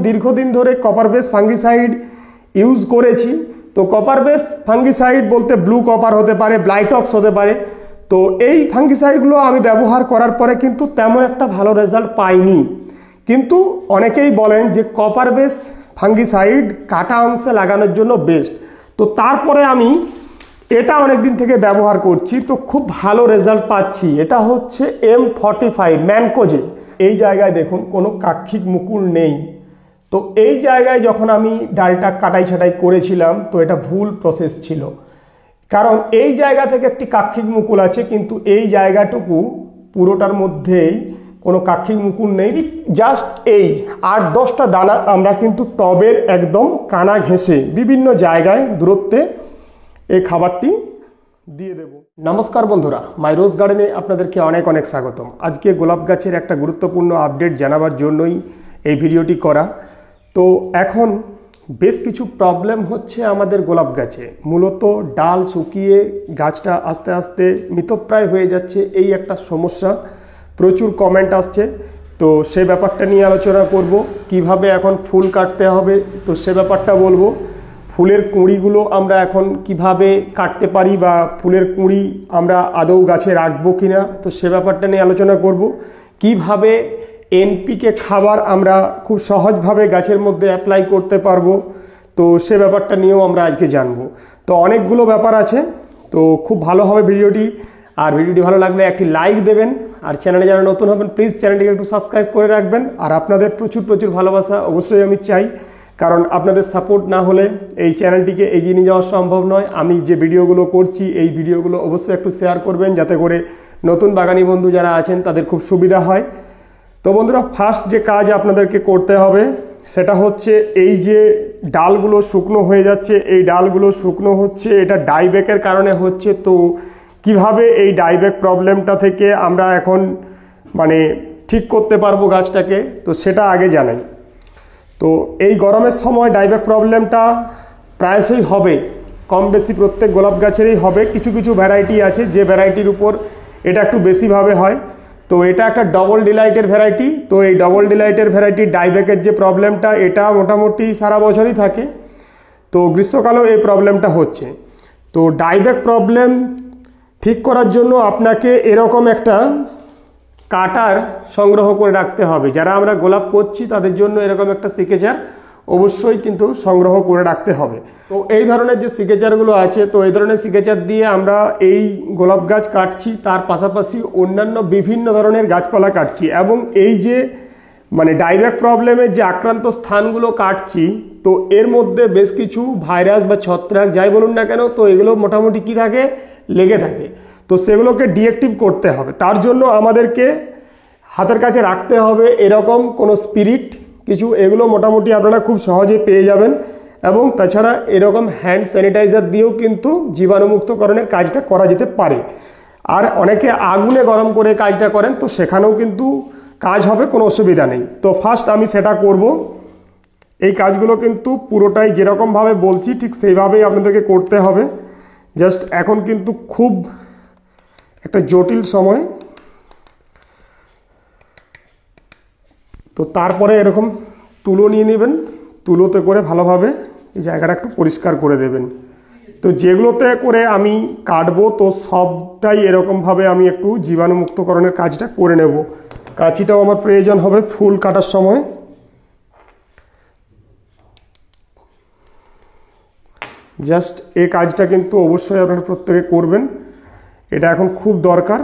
দীর্ঘদিন ধরে copper base fungicide use করেছি। তো কপার বেস ফাঙ্গিসাইড বলতে ব্লু কপার হতে পারে, ব্লাইটক্স হতে পারে। তো এই ফাঙ্গিসাইডগুলো আমি ব্যবহার করার পরে কিন্তু তেমন একটা ভালো রেজাল্ট পাইনি। কিন্তু অনেকেই বলেন যে কপার বেস ফাঙ্গিসাইড কাটা অংশে লাগানোর জন্য বেস্ট। তো তারপরে আমি এটা অনেক দিন থেকে ব্যবহার করছি, তো খুব ভালো রেজাল্ট পাচ্ছি। এটা হচ্ছে M45 ম্যানকোজেব। এই জায়গায় দেখুন কোনো কাক্ষিক মুকুল নেই। তো এই জায়গায় যখন আমি ডালটা কাটাই ছাটাই করেছিলাম তো এটা ভুল প্রসেস ছিল, কারণ এই জায়গা থেকে একটি কাক্ষিক মুকুল আছে, কিন্তু এই জায়গাটুকু পুরোটার মধ্যেই কোনো কাক্ষিক মুকুল নেই। জাস্ট এই 8-10টা দানা আমরা কিন্তু টবের একদম কানা ঘেঁষে বিভিন্ন জায়গায় দূরত্বে এই খাবারটি দিয়ে দেব। নমস্কার বন্ধুরা, মাই রোজ গার্ডেনে আপনাদেরকে অনেক অনেক স্বাগতম। আজকে গোলাপ গাছের একটা গুরুত্বপূর্ণ আপডেট জানাবার জন্যই এই ভিডিওটি করা। তো এখন বেশ কিছু প্রবলেম হচ্ছে আমাদের গোলাপ গাছে। মূলত ডাল শুকিয়ে গাছটা আস্তে আস্তে মৃতপ্রায় হয়ে যাচ্ছে, এই একটা সমস্যা। প্রচুর কমেন্ট আসছে, তো সে ব্যাপারটা নিয়ে আলোচনা করব। কিভাবে এখন ফুল কাটতে হবে তো সে ব্যাপারটা বলবো। ফুলের কুঁড়িগুলো আমরা এখন কিভাবে কাটতে পারি বা ফুলের কুঁড়ি আমরা আদৌ গাছে রাখবো কিনা তো সে ব্যাপারটা নিয়ে আলোচনা করব। কিভাবে NPK খাবার আমরা খুব সহজভাবে গাছের মধ্যে অ্যাপ্লাই করতে পারবো তো সে ব্যাপারটা নিয়েও আমরা আজকে জানবো। তো অনেকগুলো ব্যাপার আছে, তো খুব ভালো হবে ভিডিওটি। আর ভিডিওটি ভালো লাগলে একটি লাইক দেবেন, আর চ্যানেলে যারা নতুন হবেন প্লিজ চ্যানেলটিকে একটু সাবস্ক্রাইব করে রাখবেন। আর আপনাদের প্রচুর ভালোবাসা অবশ্যই আমি চাই, কারণ আপনাদের সাপোর্ট না হলে এই চ্যানেলটিকে এগিয়ে নিয়ে যাওয়া সম্ভব নয়। আমি যে ভিডিওগুলো করছি এই ভিডিওগুলো অবশ্যই একটু শেয়ার করবেন, যাতে করে নতুন বাগানি বন্ধু যারা আছেন তাদের খুব সুবিধা হয়। তো বন্ধুরা, ফার্স্ট যে কাজ আপনাদেরকে করতে হবে সেটা হচ্ছে এই যে ডালগুলো শুকনো হয়ে যাচ্ছে, এই ডালগুলো শুকনো হচ্ছে এটা ডাইব্যাকের কারণে হচ্ছে। তো কিভাবে এই ডাইব্যাক প্রবলেমটা থেকে আমরা এখন ঠিক করতে পারবো গাছটাকে, তো সেটা আগে জানাই। তো এই গরমের সময় ডাইব্যাক প্রবলেমটা প্রায়শই হবে, কম বেশি প্রত্যেক গোলাপ গাছেরই হবে। কিছু কিছু ভ্যারাইটি আছে যে ভ্যারাইটির উপর এটা একটু বেশিভাবে হয়। তো এটা একটা ডবল ডিলাইটের ভ্যারাইটি। তো এই ডবল ডিলাইটের ভ্যারাইটি ডাইব্যাকের যে প্রবলেমটা এটা মোটামুটি সারা বছরই থাকে, তো গ্রীষ্মকালেও এই প্রবলেমটা হচ্ছে। তো ডাইব্যাক প্রবলেম ঠিক করার জন্য আপনাকে এরকম একটা কাটার সংগ্রহ করে রাখতে হবে। যারা আমরা গোলাপ করছি তাদের জন্য এরকম একটা সিকেচার অবশ্যই কিন্তু সংগ্রহ করে রাখতে হবে। তো এই ধরনের যে সিকেচারগুলো আছে, তো এই ধরনের সিকেচার দিয়ে আমরা এই গোলাপ গাছ কাটছি, তার পাশাপাশি অন্যান্য বিভিন্ন ধরনের গাছপালা কাটছি। এবং এই যে ডাইব্যাক প্রবলেমের যে আক্রান্ত স্থানগুলো কাটছি, তো এর মধ্যে বেশ কিছু ভাইরাস বা ছত্রাক যাই বলুন না কেন, তো এগুলো মোটামুটি কি থাকে, লেগে থাকে। তো সেগুলোকে ডিঅ্যাক্টিভ করতে হবে। তার জন্য আমাদেরকে হাতের কাছে রাখতে হবে এরকম কোনো স্পিরিট কিছু, এগুলো মোটামুটি আপনারা খুব সহজে পেয়ে যাবেন। এবং তাছাড়া এরকম হ্যান্ড স্যানিটাইজার দিয়েও কিন্তু জীবাণুমুক্তকরণের কাজটা করা যেতে পারে। আর অনেকে আগুনে গরম করে কাজটা করেন, তো সেখানেও কিন্তু কাজ হবে, কোনো অসুবিধা নেই। তো ফার্স্ট আমি সেটা করব। এই কাজগুলো কিন্তু পুরোটাই যেরকমভাবে বলছি ঠিক সেইভাবেই আপনাদেরকে করতে হবে। জাস্ট এখন কিন্তু খুব একটা জটিল সময়, তো তারপরে এরকম তুলো নিয়ে নেবেন, তুলোতে করে ভালোভাবে এই জায়গাটা একটু পরিষ্কার করে দেবেন। তো যেগুলোতে করে আমি কাটবো তো সবটাই এরকমভাবে আমি একটু জীবাণুমুক্তকরণের কাজটা করে নেব। কাঁচিটাও আমার প্রয়োজন হবে ফুল কাটার সময়। জাস্ট এই কাজটা কিন্তু অবশ্যই আপনারা প্রত্যেকে করবেন, এটা এখন খুব দরকার,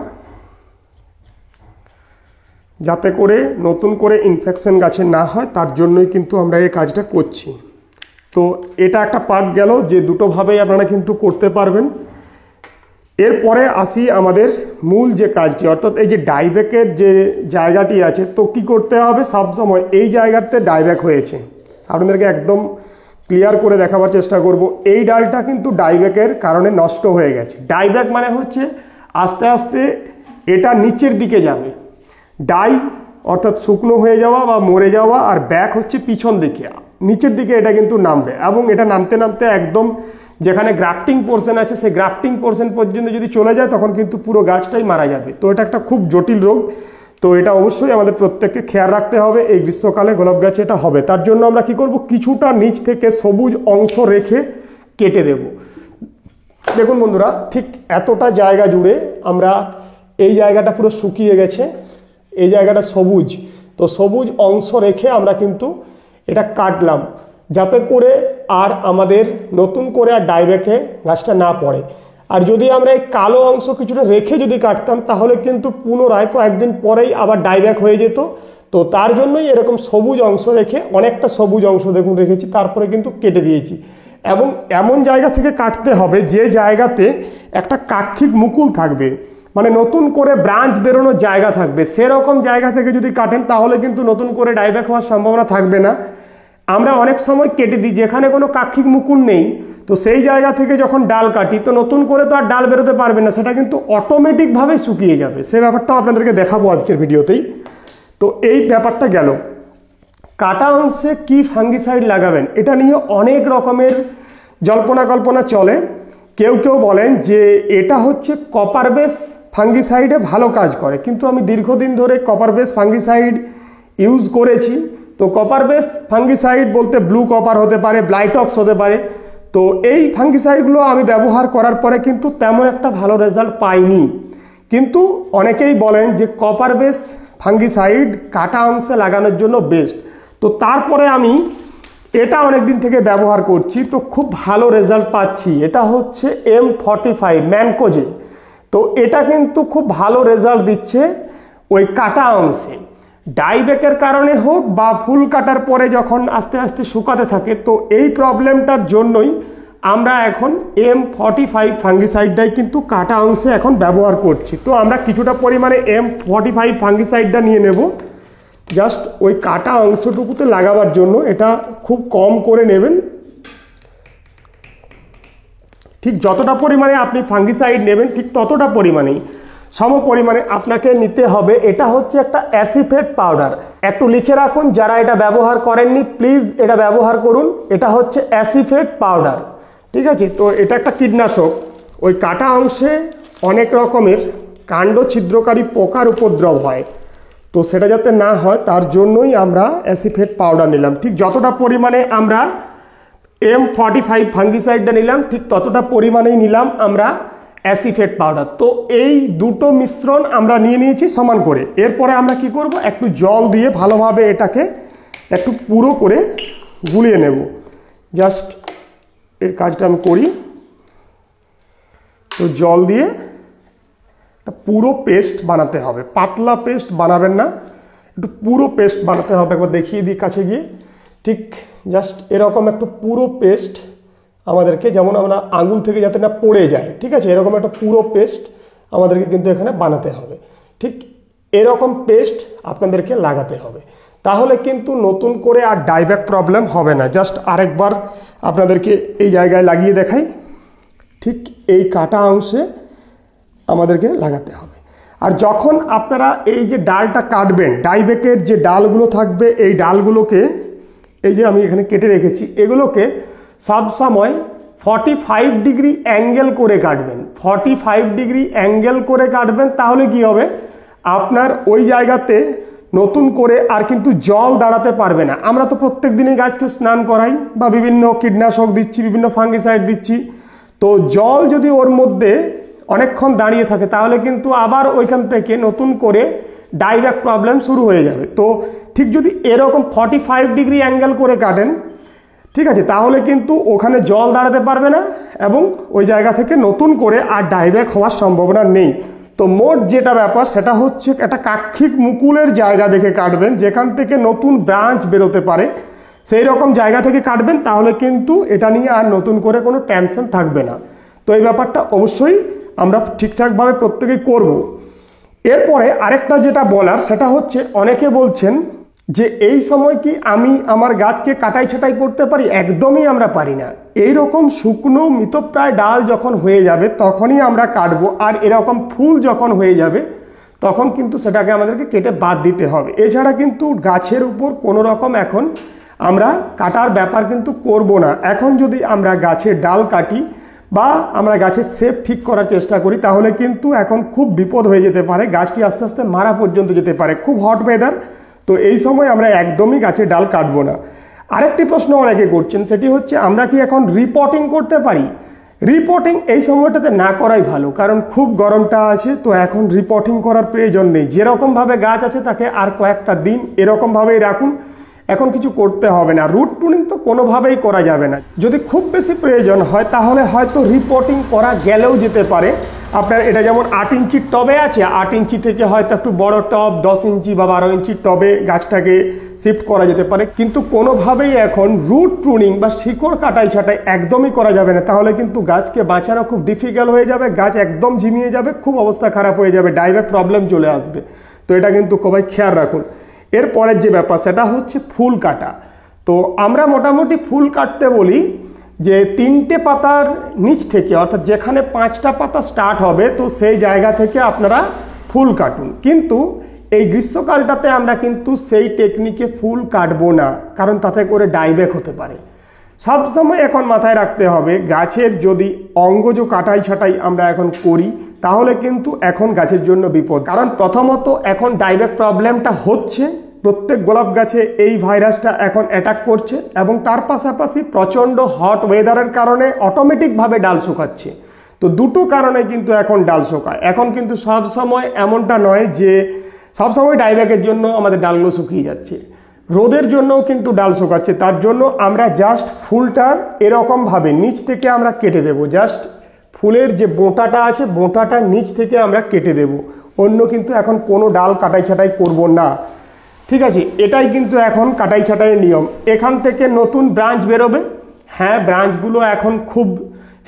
যাতে করে নতুন করে ইনফেকশন গাছে না হয়, তার জন্যই কিন্তু আমরা এই কাজটা করছি। তো এটা একটা পার্ট গেল, যে দুটোভাবেই আপনারা কিন্তু করতে পারবেন। এরপরে আসি আমাদের মূল যে কাজটি, অর্থাৎ এই যে ডাইব্যাকের যে জায়গাটি আছে, তো কি করতে হবে, সবসময় এই জায়গাতে ডাইব্যাক হয়েছে আপনাদেরকে একদম ক্লিয়ার করে দেখাবার চেষ্টা করব। এই ডালটা কিন্তু ডাইব্যাকের কারণে নষ্ট হয়ে গেছে। ডাইব্যাক হচ্ছে আস্তে আস্তে এটা নিচের দিকে যাবে, ডাই অর্থাৎ শুকনো হয়ে যাওয়া বা মরে যাওয়া, আর ব্যাক হচ্ছে পিছন দিকে, নিচের দিকে এটা কিন্তু নামবে। এবং এটা নামতে নামতে একদম যেখানে গ্রাফটিং পোর্শন আছে সেই গ্রাফটিং পোর্শন পর্যন্ত যদি চলে যায় তখন কিন্তু পুরো গাছটাই মারা যাবে। তো এটা একটা খুব জটিল রোগ। তো এটা অবশ্যই আমাদের প্রত্যেককে খেয়াল রাখতে হবে। এই গ্রীষ্মকালে গোলাপ গাছে এটা হবে, তার জন্য আমরা কি করব, কিছুটা নিচ থেকে সবুজ অংশ রেখে কেটে দেব। দেখুন বন্ধুরা, ঠিক এতটা জায়গা জুড়ে আমরা এই জায়গাটা পুরো শুকিয়ে গেছে, এই জায়গাটা সবুজ, তো সবুজ অংশ রেখে আমরা কিন্তু এটা কাটলাম, যাতে করে আর আমাদের নতুন করে আর ডাইব্যাকে গাছটা না পড়ে। আর যদি আমরা এই কালো অংশ কিছুটা রেখে যদি কাটতাম, তাহলে কিন্তু পুনরায় কয়েকদিন পরেই আবার ডাইব্যাক হয়ে যেত। তো তার জন্যই এরকম সবুজ অংশ রেখে, অনেকটা সবুজ অংশ দেখুন রেখেছি, তারপরে কিন্তু কেটে দিয়েছি। এবং এমন জায়গা থেকে কাটতে হবে যে জায়গাতে একটা কাক্ষিক মুকুল থাকবে, মানে নতুন করে ব্রাঞ্চ বেরোনোর জায়গা থাকবে, সেরকম জায়গা থেকে যদি কাটেন তাহলে কিন্তু নতুন করে ডাইব্যাক হওয়ার সম্ভাবনা থাকবে না। আমরা অনেক সময় কেটে দিই যেখানে কোনো কাক্ষিক মুকুল নেই, তো সেই জায়গা থেকে যখন ডাল কাটি তো নতুন করে তো আর ডাল বেরোতে পারবে না, সেটা কিন্তু অটোমেটিকভাবে শুকিয়ে যাবে। সেই ব্যাপারটাও আপনাদেরকে দেখাবো আজকের ভিডিওতেই। তো এই ব্যাপারটা গেল। কাটা অংশে কি ফাঙ্গিসাইড লাগাবেন, এটা নিয়ে অনেক রকমের জল্পনা কল্পনা চলে। কেউ কেউ বলেন যে এটা হচ্ছে কপার বেস ফাঙ্গিসাইডে ভালো কাজ করে, কিন্তু আমি দীর্ঘদিন ধরে কপার বেস ফাঙ্গিসাইড ইউজ করেছি। তো কপার বেস ফাঙ্গিসাইড বলতে ব্লু কপার হতে পারে, ব্লাইটক্স হতে পারে। তো এই ফাঙ্গিসাইডগুলো আমি ব্যবহার করার পরে কিন্তু তেমন একটা ভালো রেজাল্ট পাইনি। কিন্তু অনেকেই বলেন যে কপার বেস ফাঙ্গিসাইড কাটা অংশে লাগানোর জন্য বেস্ট। তো তারপরে আমি এটা অনেক দিন থেকে ব্যবহার করছি, তো খুব ভালো রেজাল্ট পাচ্ছি। এটা হচ্ছে M45 ম্যানকোজে। তো এটা কিন্তু খুব ভালো রেজাল্ট দিচ্ছে ওই কাটা অংশে, ডাইব্যাকের কারণে হোক বা ফুল কাটার পরে যখন আস্তে আস্তে শুকাতে থাকে। তো এই প্রবলেমটার জন্যই আমরা এখন M45 ফাঙ্গিসাইডটাই কিন্তু কাটা অংশে এখন ব্যবহার করছি। তো আমরা কিছুটা পরিমাণে M45 ফাঙ্গিসাইডটা নিয়ে নেব, জাস্ট ওই কাটা অংশটুকুতে লাগাবার জন্য। এটা খুব কম করে নেবেন, ঠিক যতটা পরিমাণে আপনি ফাঙ্গিসাইড নেবেন ঠিক ততটা পরিমাণেই সম পরিমাণে আপনাকে নিতে হবে। এটা হচ্ছে একটা অ্যাসিফেট পাউডার, একটু লিখে রাখুন, যারা এটা ব্যবহার করেননি প্লিজ এটা ব্যবহার করুন। এটা হচ্ছে অ্যাসিফেট পাউডার, ঠিক আছে। তো এটা একটা কীটনাশক। ওই কাটা অংশে অনেক রকমের কাণ্ড ছিদ্রকারী পোকার উপদ্রব হয়, তো সেটা যাতে না হয় তার জন্যই আমরা অ্যাসিফেট পাউডার নিলাম। ঠিক যতটা পরিমাণে আমরা M45 ফাঙ্গিসাইডটা নিলাম ঠিক ততটা পরিমাণেই নিলাম আমরা অ্যাসিফেট পাউডার। তো এই দুটো মিশ্রণ আমরা নিয়ে নিয়েছি সমান করে। এরপরে আমরা কি করব, একটু জল দিয়ে ভালোভাবে এটাকে একটু পুরো করে গুলিয়ে নেব। জাস্ট এর কাজটা আমি করি। তো জল দিয়ে পুরো পেস্ট বানাতে হবে, পাতলা পেস্ট বানাবেন না, একটু পুরো পেস্ট বানাতে হবে। একবার দেখিয়ে দিই কাছে গিয়ে, ঠিক জাস্ট এরকম একটু পুরো পেস্ট আমাদেরকে, যেমন আমরা আঙুল থেকে যাতে না পড়ে যায়, ঠিক আছে, এরকম একটা পুরো পেস্ট আমাদেরকে কিন্তু এখানে বানাতে হবে। ঠিক এরকম পেস্ট আপনাদেরকে লাগাতে হবে, তাহলে কিন্তু নতুন করে আর ডাইব্যাক প্রবলেম হবে না। জাস্ট আরেকবার আপনাদেরকে এই জায়গায় লাগিয়ে দেখাই, ঠিক এই কাটা অংশে আমাদেরকে লাগাতে হবে। আর যখন আপনারা এই যে ডালটা কাটবেন, ডাইব্যাকের যে ডালগুলো থাকবে, এই ডালগুলোকে এই যে আমি এখানে কেটে রেখেছি, এগুলোকে সব সময় 45 ডিগ্রি অ্যাঙ্গেল করে কাটবেন। 45 ডিগ্রি অ্যাঙ্গেল করে কাটবেন, তাহলে কি হবে, আপনার ওই জায়গাতে নতুন করে আর কিন্তু জল দাঁড়াতে পারবে না। আমরা তো প্রত্যেক দিনই গাছকে স্নান করাই বা বিভিন্ন কীটনাশক দিচ্ছি, বিভিন্ন ফাঙ্গিসাইড দিচ্ছি। তো জল যদি ওর মধ্যে অনেকক্ষণ দাঁড়িয়ে থাকে তাহলে কিন্তু আবার ওইখান থেকে নতুন করে ডাইব্যাক প্রবলেম শুরু হয়ে যাবে। তো ঠিক যদি এরকম 45 ডিগ্রি অ্যাঙ্গেল করে কাটেন, ঠিক আছে, তাহলে কিন্তু ওখানে জল দাঁড়াতে পারবে না এবং ওই জায়গা থেকে নতুন করে আর ডাইব্যাক হওয়ার সম্ভাবনা নেই। তো মোট যেটা ব্যাপার সেটা হচ্ছে একটা কাক্ষিক মুকুলের জায়গা দেখে কাটবেন, যেখান থেকে নতুন ব্রাঞ্চ বেরোতে পারে সেই রকম জায়গা থেকে কাটবেন, তাহলে কিন্তু এটা নিয়ে আর নতুন করে কোনো টেনশন থাকবে না। তো এই ব্যাপারটা অবশ্যই আমরা ঠিকঠাকভাবে প্রত্যেকেই করব। এরপরে আরেকটা যেটা বলার সেটা হচ্ছে, অনেকে বলছেন যে এই সময় কি আমি আমার গাছকে কাটাই ছাঁটাই করতে পারি? একদমই আমরা পারি না। এইরকম শুকনো মৃতপ্রায় ডাল যখন হয়ে যাবে তখনই আমরা কাটবো, আর এরকম ফুল যখন হয়ে যাবে তখন কিন্তু সেটাকে আমাদেরকে কেটে বাদ দিতে হবে। এছাড়া কিন্তু গাছের উপর কোনো রকম এখন আমরা কাটার ব্যাপার কিন্তু করব না। এখন যদি আমরা গাছের ডাল কাটি বা আমরা গাছের শেপ ঠিক করার চেষ্টা করি, তাহলে কিন্তু এখন খুব বিপদ হয়ে যেতে পারে, গাছটি আস্তে আস্তে মারা পর্যন্ত যেতে পারে। খুব হট ওয়েদার, তো এই সময় আমরা একদমই গাছের ডাল কাটবো না। আরেকটি প্রশ্ন অনেকে করছেন, সেটি হচ্ছে আমরা কি এখন রিপোর্টিং করতে পারি? রিপোর্টিং এই সময়টাতে না করাই ভালো, কারণ খুব গরমটা আছে, তো এখন রিপোর্টিং করার প্রয়োজন নেই। যেরকমভাবে গাছ আছে তাকে আর কয়েকটা দিন এরকমভাবেই রাখুন, এখন কিছু করতে হবে না। রুট প্রুনিং তো কোনোভাবেই করা যাবে না। যদি খুব বেশি প্রয়োজন হয় তাহলে হয়তো রিপোর্টিং করা গেলেও যেতে পারে। আপনার এটা যেমন 8 ইঞ্চির টবে আছে, 8 ইঞ্চি থেকে হয়তো একটু বড় টব 10 ইঞ্চি বা 12 ইঞ্চির টবে গাছটাকে শিফট করা যেতে পারে, কিন্তু কোনোভাবেই এখন রুট প্রুনিং বা শিকড় কাটাই ছাটাই একদমই করা যাবে না। তাহলে কিন্তু গাছকে বাঁচানো খুব ডিফিকাল্ট হয়ে যাবে, গাছ একদম ঝিমিয়ে যাবে, খুব অবস্থা খারাপ হয়ে যাবে, ডাইরেক্ট প্রবলেম চলে আসবে। তো এটা কিন্তু সবাই খেয়াল রাখুন। এরপরের যে ব্যাপার সেটা হচ্ছে ফুল কাটা। তো আমরা মোটামুটি ফুল কাটতে বলি যে 3টে পাতার নিচ থেকে, অর্থাৎ যেখানে 5টা পাতা স্টার্ট হবে, তো সেই জায়গা থেকে আপনারা ফুল কাটুন। কিন্তু এই গ্রীষ্মকালটাতে আমরা কিন্তু সেই টেকনিকে ফুল কাটবো না, কারণ তাতে করে ডাইব্যাক হতে পারে। সবসময় এখন মাথায় রাখতে হবে, গাছের যদি অঙ্গজ কাটাই ছাটাই আমরা এখন করি তাহলে কিন্তু এখন গাছের জন্য বিপদ। কারণ প্রথমত এখন ডাইব্যাক প্রবলেমটা হচ্ছে, প্রত্যেক গোলাপ গাছে এই ভাইরাসটা এখন অ্যাটাক করছে, এবং তার পাশাপাশি প্রচণ্ড হট ওয়েদারের কারণে অটোমেটিকভাবে ডাল শুকাচ্ছে। তো দুটো কারণে কিন্তু এখন ডাল শুকায়। এখন কিন্তু সব সময় এমনটা নয় যে সবসময় ডাইব্যাকের জন্য আমাদের ডালগুলো শুকিয়ে যাচ্ছে, রোদের জন্যও কিন্তু ডাল শুকাচ্ছে। তার জন্য আমরা জাস্ট ফুলটার এরকমভাবে নিচ থেকে আমরা কেটে দেব, জাস্ট ফুলের যে বোঁটাটা আছে বোঁটাটার নিচ থেকে আমরা কেটে দেব, অন্য কিন্তু এখন কোনো ডাল কাটাই ছাটাই করব না। ঠিক আছে, এটাই কিন্তু এখন কাটাই ছাটাইয়ের নিয়ম। এখান থেকে নতুন ব্রাঞ্চ বেরোবে। হ্যাঁ, ব্রাঞ্চগুলো এখন খুব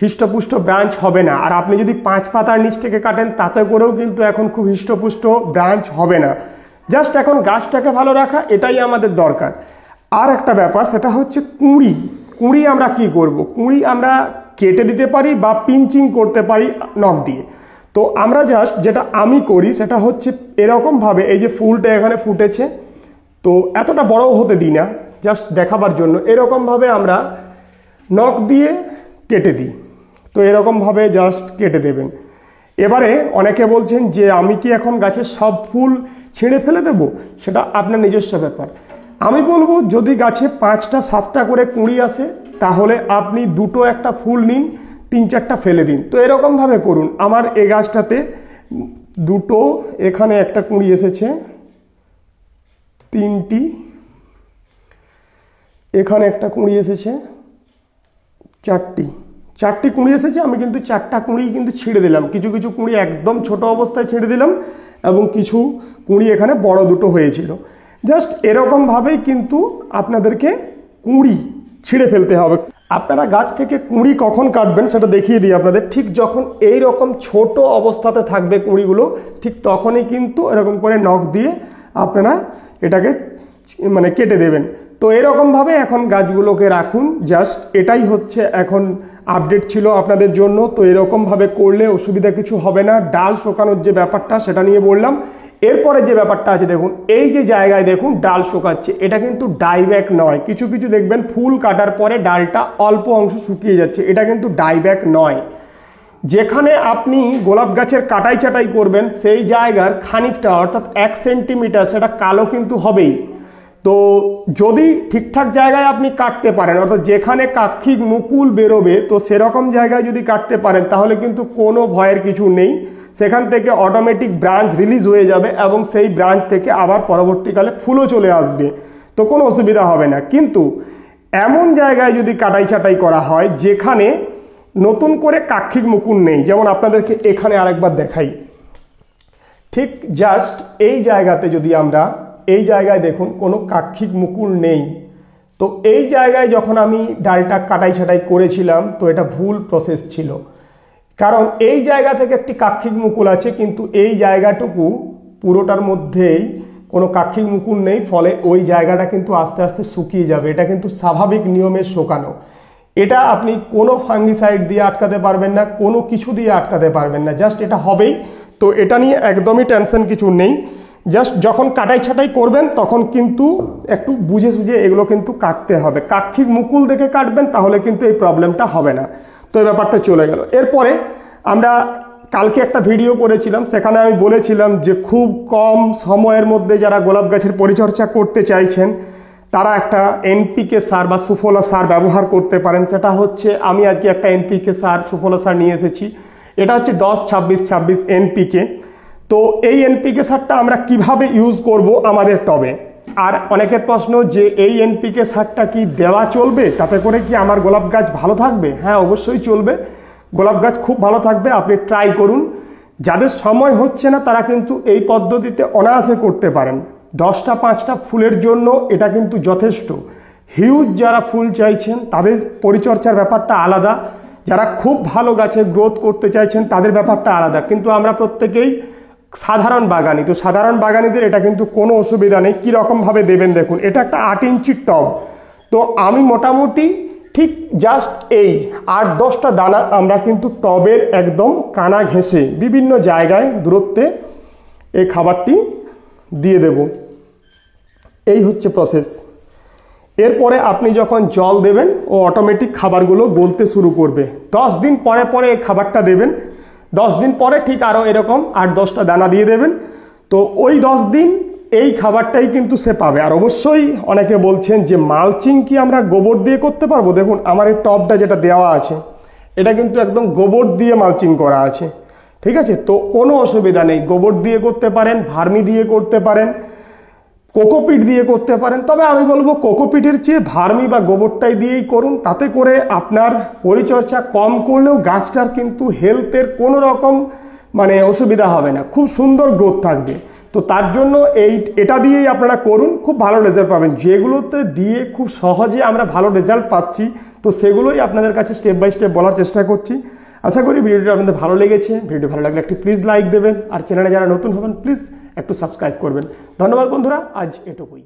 হৃষ্টপুষ্ট ব্রাঞ্চ হবে না, আর আপনি যদি 5 পাতার নিচ থেকে কাটেন তাতে করেও কিন্তু এখন খুব হৃষ্টপুষ্ট ব্রাঞ্চ হবে না। জাস্ট এখন গাছটাকে ভালো রাখা, এটাই আমাদের দরকার। আর একটা ব্যাপার সেটা হচ্ছে কুঁড়ি। কুঁড়ি আমরা কি করব? কুঁড়ি আমরা কেটে দিতে পারি বা পিঞ্চিং করতে পারি নখ দিয়ে। তো আমরা জাস্ট যেটা আমি করি সেটা হচ্ছে এরকমভাবে, এই যে ফুলটা এখানে ফুটেছে, তো এতটা বড় হতে দিই না, জাস্ট দেখাবার জন্য এরকমভাবে আমরা নখ দিয়ে কেটে দিই। তো এরকমভাবে জাস্ট কেটে দেবেন। এবারে অনেকে বলছেন যে আমি কি এখন গাছের সব ফুল ছিঁড়ে ফেলে দেব? সেটা আপনার নিজস্ব ব্যাপার। আমি বলবো যদি গাছে 5টা 7টা করে কুঁড়ি আসে তাহলে আপনি 2টো একটা ফুল নিন, 3-4টা ফেলে দিন। তো এরকমভাবে করুন। আমার এই গাছটাতে 2টো, এখানে একটা কুঁড়ি এসেছে, 3টি, এখানে একটা কুঁড়ি এসেছে, 4টি কুঁড়ি এসেছে। আমি কিন্তু 4টা কুঁড়ি কিন্তু ছিঁড়ে দিলাম, কিছু কিছু কুঁড়ি একদম ছোট অবস্থায় ছিঁড়ে দিলাম, এবং কিছু কুঁড়ি এখানে বড় দুটো হয়েছিল। জাস্ট এরকমভাবেই কিন্তু আপনাদেরকে কুঁড়ি ছিঁড়ে ফেলতে হবে। আপনারা গাছ থেকে কুঁড়ি কখন কাটবেন সেটা দেখিয়ে দিই আপনাদের। ঠিক যখন এই রকম ছোট অবস্থাতে থাকবে কুঁড়িগুলো, ঠিক তখনই কিন্তু এরকম করে নখ দিয়ে আপনারা এটাকে মানে কেটে দেবেন। তো এরকমভাবে এখন গাছগুলোকে রাখুন। জাস্ট এটাই হচ্ছে এখন আপডেট ছিল আপনাদের জন্য। তো এরকমভাবে করলে অসুবিধা কিছু হবে না। ডাল শোকানোর যে ব্যাপারটা সেটা নিয়ে বললাম। এরপরে যে ব্যাপারটা আছে দেখুন, এই যে জায়গায় দেখুন ডাল শোকাচ্ছে, এটা কিন্তু ডাইব্যাক নয়। কিছু কিছু দেখবেন ফুল কাটার পরে ডালটা অল্প অংশ শুকিয়ে যাচ্ছে, এটা কিন্তু ডাইব্যাক নয়। যেখানে আপনি গোলাপ গাছের কাটাই ছাটাই করবেন সেই জায়গার খানিকটা অর্থাৎ 1 সেন্টিমিটার সেটা কালো কিন্তু হবেই। তো যদি ঠিকঠাক জায়গায় আপনি কাটতে পারেন, অর্থাৎ যেখানে কাক্ষিক মুকুল বেরোবে, তো সেরকম জায়গায় যদি কাটতে পারেন তাহলে কিন্তু কোনো ভয়ের কিছু নেই। সেখান থেকে অটোমেটিক ব্রাঞ্চ রিলিজ হয়ে যাবে এবং সেই ব্রাঞ্চ থেকে আবার পরবর্তীকালে ফুলও চলে আসবে, তো কোনো অসুবিধা হবে না। কিন্তু এমন জায়গায় যদি কাটাই ছাটাই করা হয় যেখানে নতুন করে কাক্ষিক মুকুল নেই, যেমন আপনাদেরকে এখানে আরেকবার দেখাই, ঠিক জাস্ট এই জায়গাতে যদি আমরা, এই জায়গায় দেখুন কোনো কাক্ষিক মুকুল নেই। তো এই জায়গায় যখন আমি ডালটা কাটাই ছাটাই করেছিলাম তো এটা ভুল প্রসেস ছিল, কারণ এই জায়গা থেকে একটি কাক্ষিক মুকুল আছে, কিন্তু এই জায়গাটুকু পুরোটার মধ্যেই কোনো কাক্ষিক মুকুল নেই, ফলে ওই জায়গাটা কিন্তু আস্তে আস্তে শুকিয়ে যাবে। এটা কিন্তু স্বাভাবিক নিয়মে শোকানো। এটা আপনি কোনো ফাঙ্গিসাইড দিয়ে আটকাতে পারবেন না, কোনো কিছু দিয়ে আটকাতে পারবেন না, জাস্ট এটা হবেই। তো এটা নিয়ে একদমই টেনশন কিছু নেই। জাস্ট যখন কাটাই ছাটাই করবেন তখন কিন্তু একটু বুঝে সুঝে এগুলো কিন্তু কাটতে হবে। কাক্ষিক মুকুল দেখে কাটবেন তাহলে কিন্তু এই প্রবলেমটা হবে না। তো এই ব্যাপারটা চলে গেল। এরপরে আমরা কালকে একটা ভিডিও করেছিলাম, সেখানে আমি বলেছিলাম যে খুব কম সময়ের মধ্যে যারা গোলাপ গাছের পরিচর্যা করতে চাইছেন তারা একটা এনপিকে সার বা সুফলা সার ব্যবহার করতে পারেন। সেটা হচ্ছে, আমি আজকে একটা এনপিকে সার সুফলা সার নিয়ে এসেছি। এটা হচ্ছে 10-26-26 এনপিকে। তো এই এনপিকে সারটা আমরা কিভাবে ইউজ করব আমাদের টবে। আর অনেকের প্রশ্ন যে এই এনপিকে সারটা কি দেওয়া চলবে, তাতে করে কি আমার গোলাপ গাছ ভালো থাকবে? হ্যাঁ, অবশ্যই চলবে, গোলাপ গাছ খুব ভালো থাকবে। আপনি ট্রাই করুন। যাদের সময় হচ্ছে না তারা কিন্তু এই পদ্ধতিতে অনায়াসে করতে পারেন। 10টা-5টা ফুলের জন্য এটা কিন্তু যথেষ্ট। হিউজ যারা ফুল চাইছেন তাদের পরিচর্যার ব্যাপারটা আলাদা, যারা খুব ভালো গাছের গ্রোথ করতে চাইছেন তাদের ব্যাপারটা আলাদা। কিন্তু আমরা প্রত্যেকেই সাধারণ বাগানি, তো সাধারণ বাগানিদের এটা কিন্তু কোনো অসুবিধা নেই। কীরকমভাবে দেবেন দেখুন, এটা একটা 8 ইঞ্চির টব। তো আমি মোটামুটি ঠিক জাস্ট এই 8-10টা দানা আমরা কিন্তু টবের একদম কানা ঘেঁষে বিভিন্ন জায়গায় দূরত্বে এই খাবারটি দিয়ে দেব। এই হচ্ছে প্রসেস। এরপরে আপনি যখন জল দেবেন ও অটোমেটিক খাবারগুলো গলতে শুরু করবে। 10 দিন পরে পরে এই খাবারটা দেবেন। 10 দিন পরে ঠিক আরও এরকম 8-10টা দানা দিয়ে দেবেন। তো ওই 10 দিন এই খাবারটাই কিন্তু সে পাবে। আর অবশ্যই অনেকে বলছেন যে মালচিং কি আমরা গোবর দিয়ে করতে পারবো? দেখুন আমার এই টবটা যেটা দেওয়া আছে এটা কিন্তু একদম গোবর দিয়ে মালচিং করা আছে, ঠিক আছে? তো কোনো অসুবিধা নেই, গোবর দিয়ে করতে পারেন, ভার্মি দিয়ে করতে পারেন, কোকোপিট দিয়ে করতে পারেন। তবে আমি বলবো কোকোপিটের চেয়ে ভার্মি বা গোবরটাই দিয়েই করুন। তাতে করে আপনার পরিচর্যা কম করলেও গাছটার কিন্তু হেলথের কোনো রকম অসুবিধা হবে না, খুব সুন্দর গ্রোথ থাকবে। তো তার জন্য এটা দিয়েই আপনারা করুন, খুব ভালো রেজাল্ট পাবেন। যেগুলোতে দিয়ে খুব সহজে আমরা ভালো রেজাল্ট পাচ্ছি তো সেগুলোই আপনাদের কাছে স্টেপ বাই স্টেপ বলার চেষ্টা করছি। আশা করি ভিডিওটি আপনাদের ভালো লেগেছে। ভিডিও ভালো লাগলে একটি প্লিজ লাইক দেবেন, আর চ্যানেলে যারা নতুন হবেন প্লিজ একটু সাবস্ক্রাইব করবেন। ধন্যবাদ বন্ধুরা, আজ এটুকুই।